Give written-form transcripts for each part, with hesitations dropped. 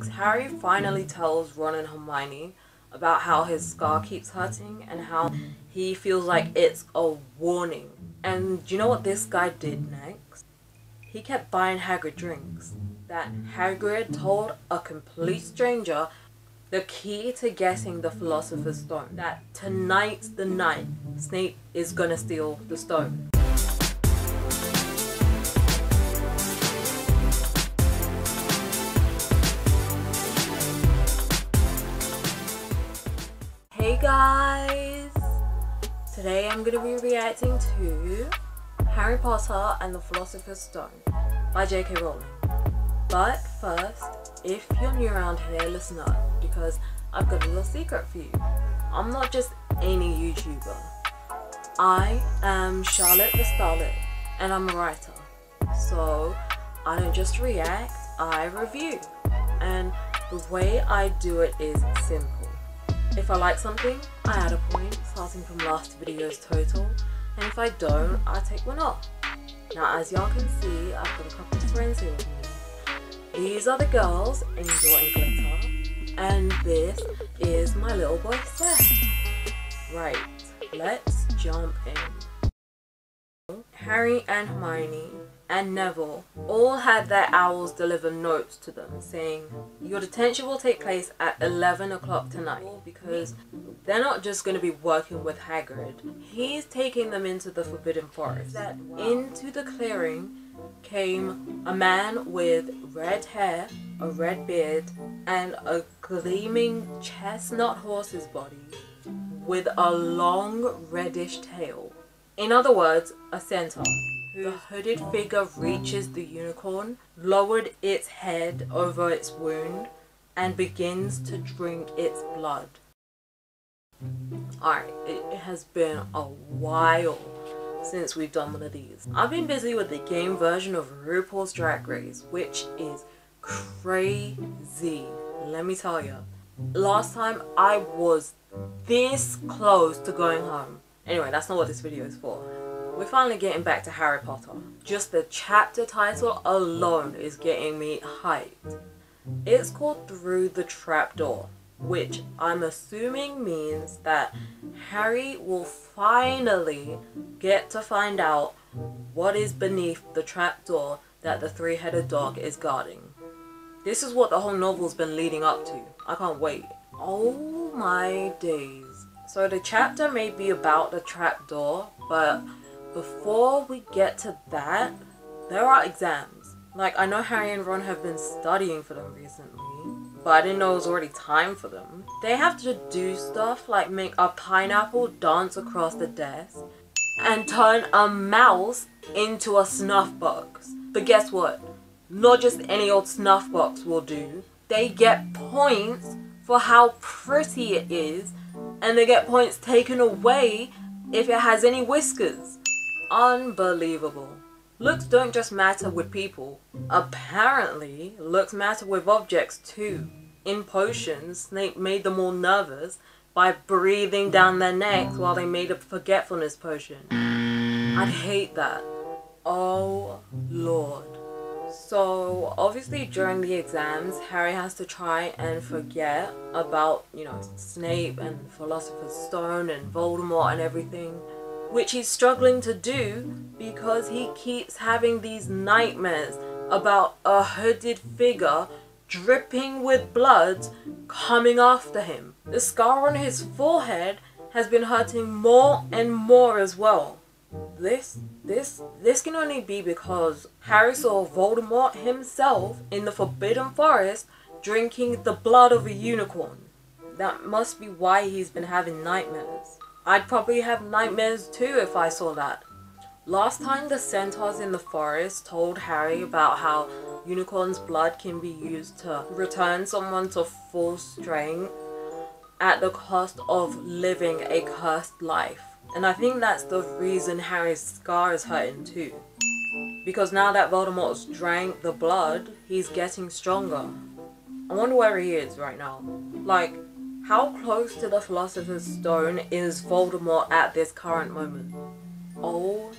next, Harry finally tells Ron and Hermione about how his scar keeps hurting and how he feels like it's a warning. And do you know what this guy did next? He kept buying Hagrid drinks. That Hagrid told a complete stranger the key to getting the Philosopher's Stone. That tonight's the night Snape is gonna steal the stone. Hey guys! Today I'm going to be reacting to Harry Potter and the Philosopher's Stone by J.K. Rowling. But first, if you're new around here, listen up, because I've got a little secret for you. I'm not just any YouTuber. I am Starlet the Starlet, and I'm a writer. So I don't just react, I review. And the way I do it is simple. If I like something, I add a point, starting from last video's total, and if I don't, I take one off. Now as y'all can see, I've got a couple of friends here with me. These are the girls, Angel and Glitter, and this is my little boy Seth. Right, let's jump in. Harry and Hermione and Neville all had their owls deliver notes to them saying, your detention will take place at 11 o'clock tonight, because they're not just going to be working with Hagrid. He's taking them into the Forbidden Forest. Into the clearing came a man with red hair, a red beard, and a gleaming chestnut horse's body with a long reddish tail. In other words, a centaur. The hooded figure reaches the unicorn, lowered its head over its wound, and begins to drink its blood. Alright, it has been a while since we've done one of these. I've been busy with the game version of RuPaul's Drag Race, which is crazy, let me tell you. Last time I was this close to going home. Anyway, that's not what this video is for. We're finally getting back to Harry Potter. Just the chapter title alone is getting me hyped. It's called Through the Trapdoor, which I'm assuming means that Harry will finally get to find out what is beneath the trapdoor that the three-headed dog is guarding. This is what the whole novel's been leading up to. I can't wait. Oh my days. So the chapter may be about the trapdoor, but before we get to that, there are exams. Like, I know Harry and Ron have been studying for them recently, but I didn't know it was already time for them. They have to do stuff like make a pineapple dance across the desk and turn a mouse into a snuff box. But guess what? Not just any old snuff box will do. They get points for how pretty it is, and they get points taken away if it has any whiskers. Unbelievable. Looks don't just matter with people. Apparently, looks matter with objects too. In potions, Snape made them all nervous by breathing down their necks while they made a forgetfulness potion. I'd hate that. Oh Lord. So obviously during the exams, Harry has to try and forget about, you know, Snape and Philosopher's Stone and Voldemort and everything, which he's struggling to do because he keeps having these nightmares about a hooded figure dripping with blood coming after him. The scar on his forehead has been hurting more and more as well. This can only be because Harry saw Voldemort himself in the Forbidden Forest drinking the blood of a unicorn. That must be why he's been having nightmares. I'd probably have nightmares too if I saw that. Last time the centaurs in the forest told Harry about how unicorn's blood can be used to return someone to full strength at the cost of living a cursed life. And I think that's the reason Harry's scar is hurting too. Because now that Voldemort's drank the blood, he's getting stronger. I wonder where he is right now. Like, how close to the Philosopher's Stone is Voldemort at this current moment? Oh,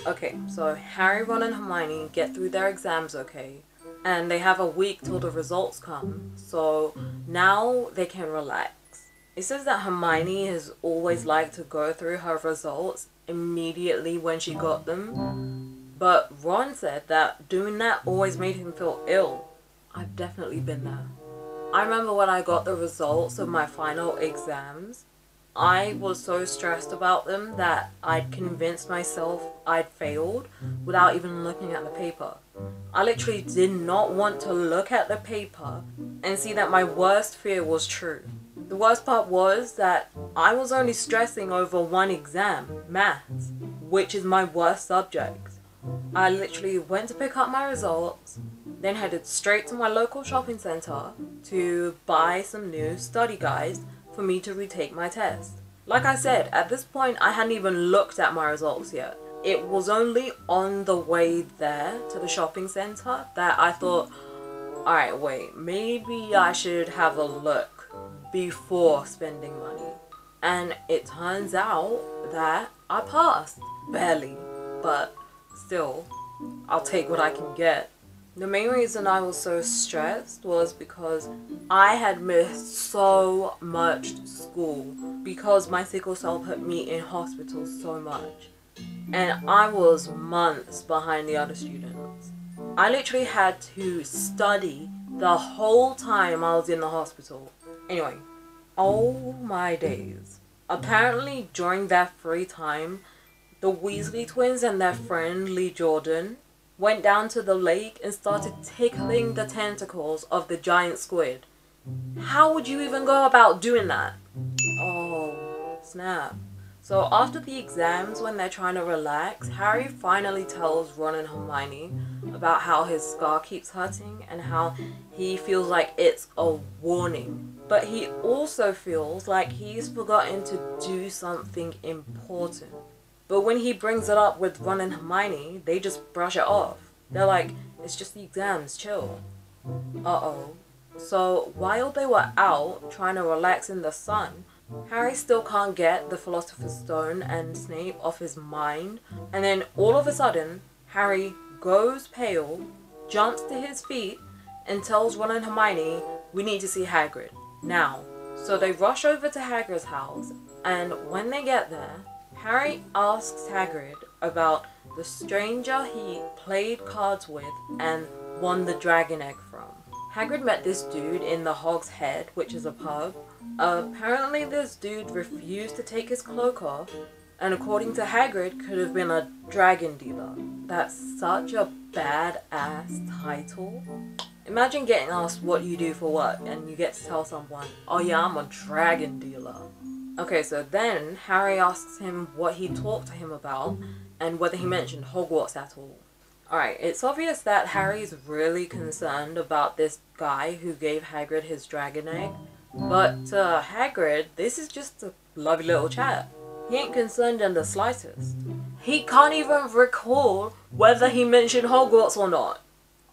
okay, so Harry, Ron and Hermione get through their exams okay. and they have a week till the results come, so now they can relax. It says that Hermione has always liked to go through her results immediately when she got them, but Ron said that doing that always made him feel ill. I've definitely been there. I remember when I got the results of my final exams, I was so stressed about them that I'd convinced myself I'd failed without even looking at the paper. I literally did not want to look at the paper and see that my worst fear was true. The worst part was that I was only stressing over one exam, maths, which is my worst subject. I literally went to pick up my results, then headed straight to my local shopping centre to buy some new study guides for me to retake my test. Like I said, at this point I hadn't even looked at my results yet. It was only on the way there to the shopping centre that I thought, alright, wait, maybe I should have a look before spending money. And it turns out that I passed. Barely, but still, I'll take what I can get. The main reason I was so stressed was because I had missed so much school because my sickle cell put me in hospital so much. And I was months behind the other students. I literally had to study the whole time I was in the hospital. Anyway, oh my days. Apparently during that free time, the Weasley twins and their friend Lee Jordan went down to the lake and started tickling the tentacles of the giant squid. How would you even go about doing that? Oh, snap. So after the exams, when they're trying to relax, Harry finally tells Ron and Hermione about how his scar keeps hurting and how he feels like it's a warning. But he also feels like he's forgotten to do something important. But when he brings it up with Ron and Hermione, they just brush it off. They're like, it's just the exams, chill. Uh-oh. So while they were out trying to relax in the sun, Harry still can't get the Philosopher's Stone and Snape off his mind. And then all of a sudden, Harry goes pale, jumps to his feet, and tells Ron and Hermione, we need to see Hagrid. Now. So they rush over to Hagrid's house, and when they get there, Harry asks Hagrid about the stranger he played cards with and won the dragon egg from. Hagrid met this dude in the Hog's Head, which is a pub. Apparently this dude refused to take his cloak off, and according to Hagrid, could have been a dragon dealer. That's such a badass title. Imagine getting asked what you do for work, and you get to tell someone, oh yeah, I'm a dragon dealer. Okay, so then Harry asks him what he talked to him about and whether he mentioned Hogwarts at all. Alright, it's obvious that Harry's really concerned about this guy who gave Hagrid his dragon egg, but to Hagrid, this is just a lovely little chat. He ain't concerned in the slightest. He can't even recall whether he mentioned Hogwarts or not.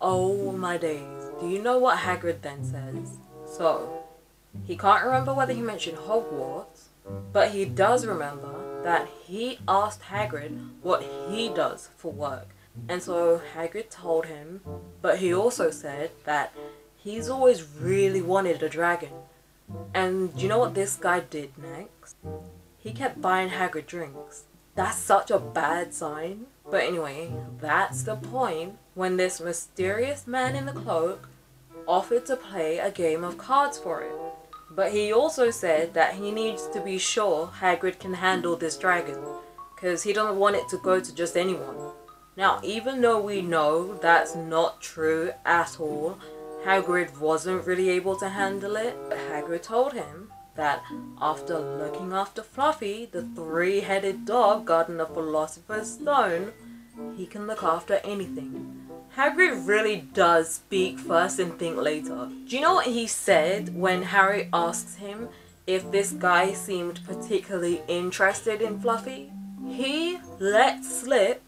Oh my days. Do you know what Hagrid then says? So, he can't remember whether he mentioned Hogwarts, but he does remember that he asked Hagrid what he does for work. And so Hagrid told him, but he also said that he's always really wanted a dragon. And do you know what this guy did next? He kept buying Hagrid drinks. That's such a bad sign. But anyway, that's the point when this mysterious man in the cloak offered to play a game of cards for it. But he also said that he needs to be sure Hagrid can handle this dragon, because he doesn't want it to go to just anyone. Now, even though we know that's not true at all, Hagrid wasn't really able to handle it, but Hagrid told him that after looking after Fluffy, the three-headed dog guarding the Philosopher's Stone, he can look after anything. Hagrid really does speak first and think later. Do you know what he said when Harry asks him if this guy seemed particularly interested in Fluffy? He let slip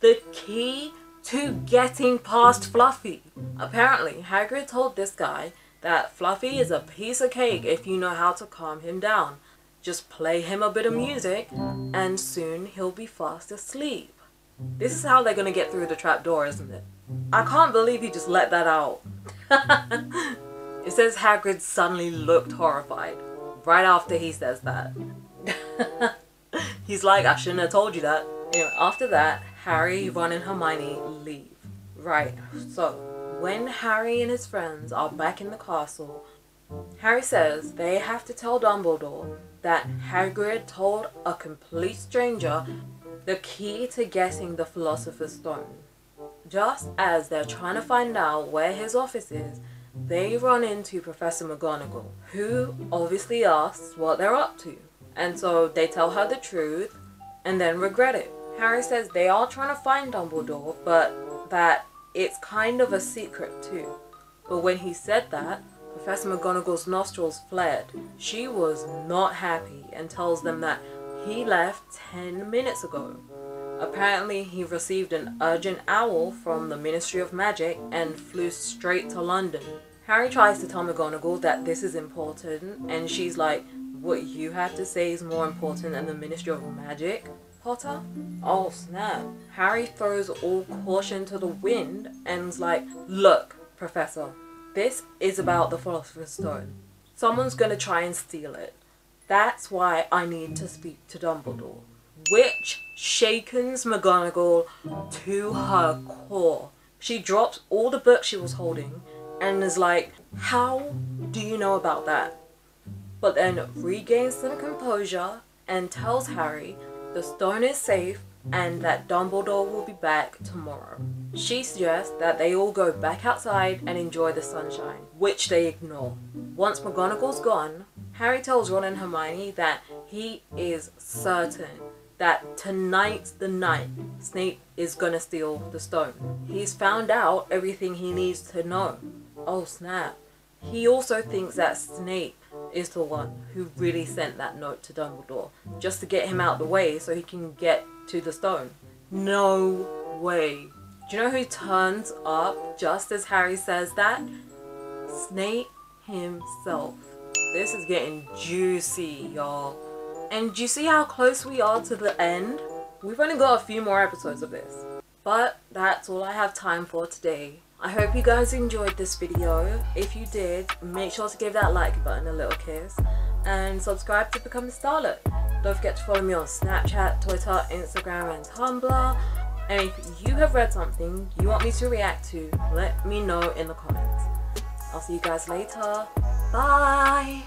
the key to getting past Fluffy. Apparently, Hagrid told this guy that Fluffy is a piece of cake if you know how to calm him down. Just play him a bit of music and soon he'll be fast asleep. This is how they're gonna get through the trapdoor, isn't it? I can't believe he just let that out. It says Hagrid suddenly looked horrified right after he says that. He's like, I shouldn't have told you that. Anyway, after that, Harry, Ron and Hermione leave. Right, so when Harry and his friends are back in the castle, Harry says they have to tell Dumbledore that Hagrid told a complete stranger the key to getting the Philosopher's Stone. Just as they're trying to find out where his office is, they run into Professor McGonagall, who obviously asks what they're up to. And so they tell her the truth and then regret it. Harry says they are trying to find Dumbledore, but that it's kind of a secret too. But when he said that, Professor McGonagall's nostrils flared. She was not happy and tells them that he left 10 minutes ago. Apparently he received an urgent owl from the Ministry of Magic and flew straight to London. Harry tries to tell McGonagall that this is important, and she's like, what you have to say is more important than the Ministry of Magic, Potter? Oh snap. Harry throws all caution to the wind and's like, look, Professor, this is about the Philosopher's Stone. Someone's gonna try and steal it. That's why I need to speak to Dumbledore. Which shakens McGonagall to her core. She drops all the books she was holding and is like, how do you know about that? But then regains some composure and tells Harry the stone is safe and that Dumbledore will be back tomorrow. She suggests that they all go back outside and enjoy the sunshine, which they ignore. Once McGonagall's gone, Harry tells Ron and Hermione that he is certain that tonight's the night Snape is gonna steal the stone. He's found out everything he needs to know. Oh snap. He also thinks that Snape is the one who really sent that note to Dumbledore, just to get him out of the way so he can get to the stone. No way. Do you know who turns up just as Harry says that? Snape himself. This is getting juicy, y'all. And do you see how close we are to the end? We've only got a few more episodes of this. But that's all I have time for today. I hope you guys enjoyed this video. If you did, make sure to give that like button a little kiss and subscribe to become a Starlet. Don't forget to follow me on Snapchat, Twitter, Instagram and Tumblr. And if you have read something you want me to react to, let me know in the comments. I'll see you guys later. Bye!